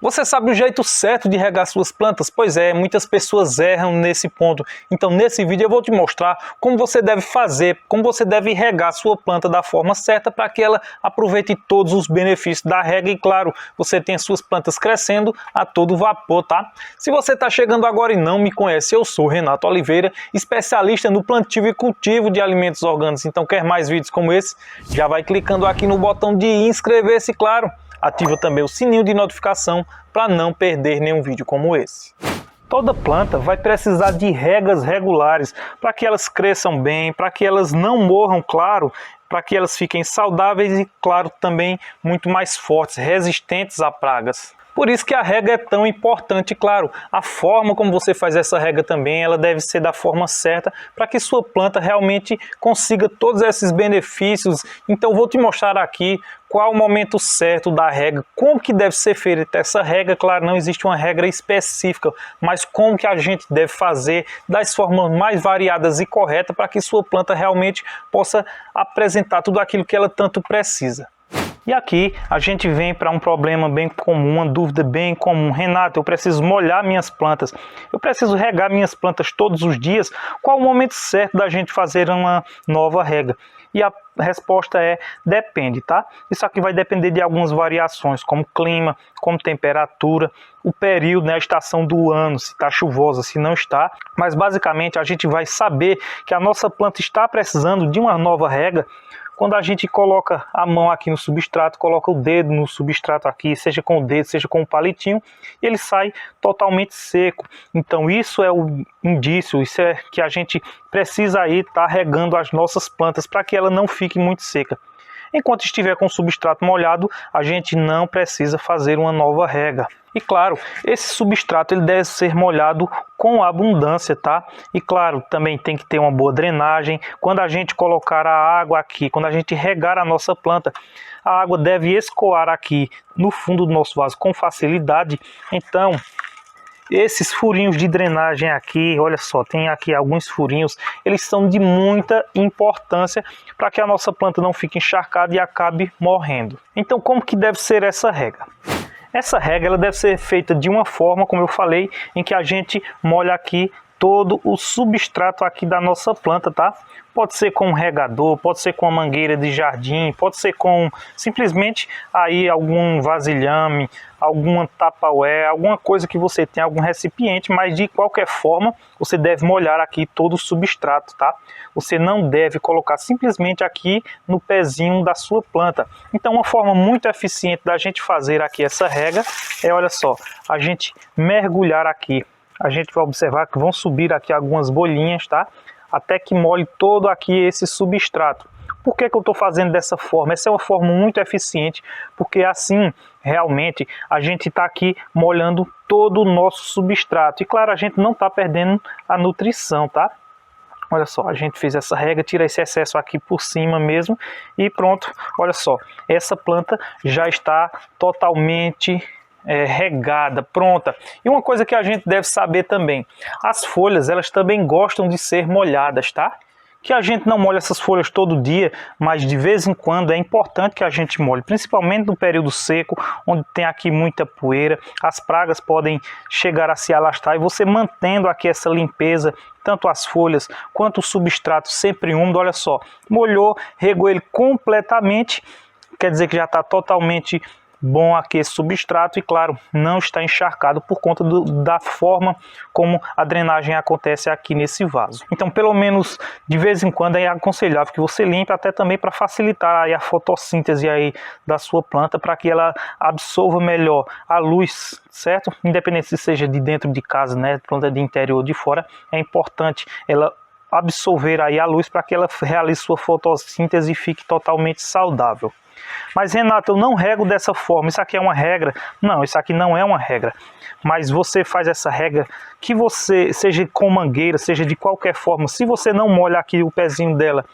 Você sabe o jeito certo de regar suas plantas? Pois é, muitas pessoas erram nesse ponto. Então nesse vídeo eu vou te mostrar como você deve fazer, como você deve regar sua planta da forma certa para que ela aproveite todos os benefícios da rega e claro, você tenha suas plantas crescendo a todo vapor, tá? Se você está chegando agora e não me conhece, eu sou Renato Oliveira, especialista no plantio e cultivo de alimentos orgânicos. Então quer mais vídeos como esse? Já vai clicando aqui no botão de inscrever-se, claro. Ativa também o sininho de notificação para não perder nenhum vídeo como esse. Toda planta vai precisar de regas regulares para que elas cresçam bem, para que elas não morram, claro, para que elas fiquem saudáveis e, claro, também muito mais fortes, resistentes a pragas. Por isso que a rega é tão importante, claro, a forma como você faz essa rega também, ela deve ser da forma certa para que sua planta realmente consiga todos esses benefícios. Então vou te mostrar aqui qual o momento certo da rega, como que deve ser feita essa rega. Claro, não existe uma regra específica, mas como que a gente deve fazer das formas mais variadas e corretas para que sua planta realmente possa apresentar tudo aquilo que ela tanto precisa. E aqui a gente vem para um problema bem comum, uma dúvida bem comum. Renato, eu preciso molhar minhas plantas, eu preciso regar minhas plantas todos os dias. Qual o momento certo da gente fazer uma nova rega? E a resposta é depende, tá? Isso aqui vai depender de algumas variações, como clima, como temperatura, o período, né, a estação do ano, se está chuvosa, se não está. Mas basicamente a gente vai saber que a nossa planta está precisando de uma nova rega quando a gente coloca a mão aqui no substrato, coloca o dedo no substrato aqui, seja com o dedo, seja com o palitinho, e ele sai totalmente seco. Então isso é o indício, isso é que a gente precisa aí estar regando as nossas plantas para que ela não fique muito seca. Enquanto estiver com o substrato molhado, a gente não precisa fazer uma nova rega. E claro, esse substrato ele deve ser molhado com abundância, tá? E claro, também tem que ter uma boa drenagem. Quando a gente colocar a água aqui, quando a gente regar a nossa planta, a água deve escoar aqui no fundo do nosso vaso com facilidade. Então, esses furinhos de drenagem aqui, olha só, tem aqui alguns furinhos, eles são de muita importância para que a nossa planta não fique encharcada e acabe morrendo. Então, como que deve ser essa rega? Essa rega ela deve ser feita de uma forma, como eu falei, em que a gente molha aqui todo o substrato aqui da nossa planta, tá? Pode ser com um regador, pode ser com uma mangueira de jardim, pode ser com simplesmente aí algum vasilhame, alguma Tupperware, alguma coisa que você tem, algum recipiente, mas de qualquer forma você deve molhar aqui todo o substrato, tá? Você não deve colocar simplesmente aqui no pezinho da sua planta. Então uma forma muito eficiente da gente fazer aqui essa rega é, olha só, a gente mergulhar aqui. A gente vai observar que vão subir aqui algumas bolinhas, tá? Até que molhe todo aqui esse substrato. Por que eu estou fazendo dessa forma? Essa é uma forma muito eficiente, porque assim, realmente, a gente está aqui molhando todo o nosso substrato. E claro, a gente não está perdendo a nutrição, tá? Olha só, a gente fez essa rega, tira esse excesso aqui por cima mesmo e pronto. Olha só, essa planta já está totalmente regada, pronta. E uma coisa que a gente deve saber também, as folhas elas também gostam de ser molhadas, tá? Que a gente não molha essas folhas todo dia, mas de vez em quando é importante que a gente molhe, principalmente no período seco, onde tem aqui muita poeira, as pragas podem chegar a se alastrar e você mantendo aqui essa limpeza, tanto as folhas quanto o substrato sempre úmido, olha só, molhou, regou ele completamente, quer dizer que já está totalmente bom aqui esse substrato e claro, não está encharcado por conta da forma como a drenagem acontece aqui nesse vaso. Então pelo menos de vez em quando é aconselhável que você limpe, até também para facilitar aí a fotossíntese aí da sua planta, para que ela absorva melhor a luz, certo? Independente se seja de dentro de casa, né, planta de interior ou de fora, é importante ela absorver aí a luz para que ela realize sua fotossíntese e fique totalmente saudável. Mas Renato, eu não rego dessa forma, isso aqui é uma regra? Não, isso aqui não é uma regra. Mas você faz essa regra que você, seja com mangueira, seja de qualquer forma, se você não molha aqui o pezinho dela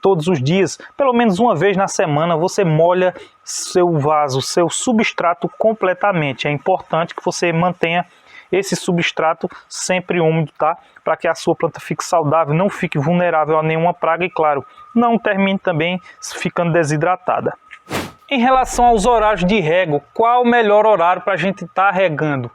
todos os dias, pelo menos uma vez na semana você molha seu vaso, seu substrato completamente. É importante que você mantenha esse substrato sempre úmido, tá? Para que a sua planta fique saudável, não fique vulnerável a nenhuma praga e claro, não termine também ficando desidratada. Em relação aos horários de rego, qual o melhor horário para a gente estar regando?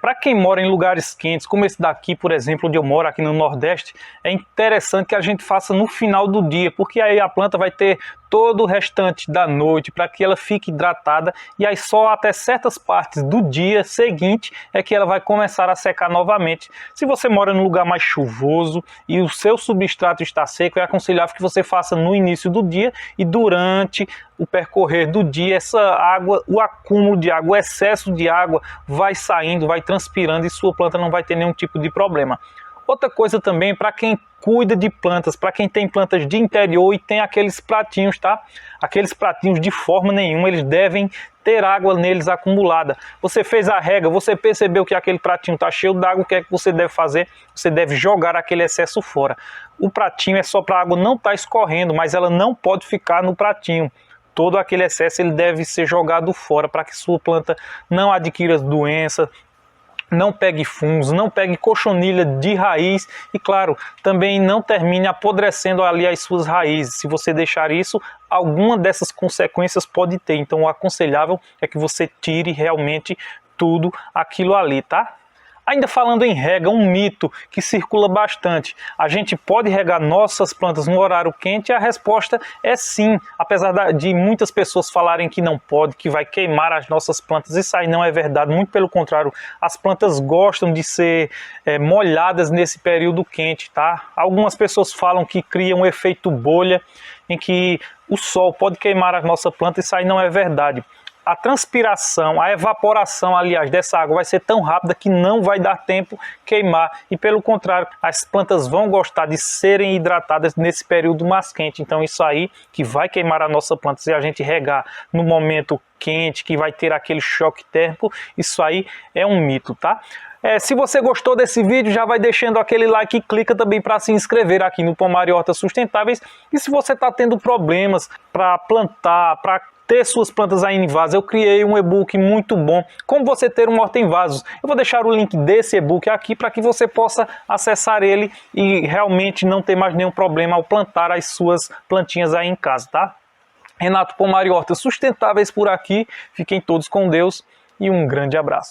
Para quem mora em lugares quentes, como esse daqui, por exemplo, onde eu moro, aqui no Nordeste, é interessante que a gente faça no final do dia, porque aí a planta vai ter todo o restante da noite para que ela fique hidratada, e aí só até certas partes do dia seguinte é que ela vai começar a secar novamente. Se você mora num lugar mais chuvoso e o seu substrato está seco, é aconselhável que você faça no início do dia, e durante o percorrer do dia, essa água, o acúmulo de água, o excesso de água vai saindo, vai transpirando, e sua planta não vai ter nenhum tipo de problema. Outra coisa também, para quem cuida de plantas, para quem tem plantas de interior e tem aqueles pratinhos, tá? Aqueles pratinhos de forma nenhuma, eles devem ter água neles acumulada. Você fez a rega, você percebeu que aquele pratinho está cheio d'água, o que é que você deve fazer? Você deve jogar aquele excesso fora. O pratinho é só para a água não estar escorrendo, mas ela não pode ficar no pratinho. Todo aquele excesso ele deve ser jogado fora para que sua planta não adquira doença, não pegue fungos, não pegue cochonilha de raiz e, claro, também não termine apodrecendo ali as suas raízes. Se você deixar isso, alguma dessas consequências pode ter. Então, o aconselhável é que você tire realmente tudo aquilo ali, tá? Ainda falando em rega, um mito que circula bastante. A gente pode regar nossas plantas no horário quente? E a resposta é sim. Apesar de muitas pessoas falarem que não pode, que vai queimar as nossas plantas, isso aí não é verdade. Muito pelo contrário, as plantas gostam de ser molhadas nesse período quente, tá? Algumas pessoas falam que cria um efeito bolha, em que o sol pode queimar a nossa planta, isso aí não é verdade. A transpiração, a evaporação, aliás, dessa água vai ser tão rápida que não vai dar tempo queimar, e pelo contrário, as plantas vão gostar de serem hidratadas nesse período mais quente. Então isso aí que vai queimar a nossa planta se a gente regar no momento quente, que vai ter aquele choque térmico, isso aí é um mito, tá? Se você gostou desse vídeo, já vai deixando aquele like e clica também para se inscrever aqui no Pomar e Hortas Sustentáveis. E se você está tendo problemas para plantar, para ter suas plantas aí em vaso, eu criei um e-book muito bom, como você ter uma horta em vasos. Eu vou deixar o link desse e-book aqui para que você possa acessar ele e realmente não ter mais nenhum problema ao plantar as suas plantinhas aí em casa, tá? Renato Pomar e Hortas Sustentáveis por aqui. Fiquem todos com Deus e um grande abraço.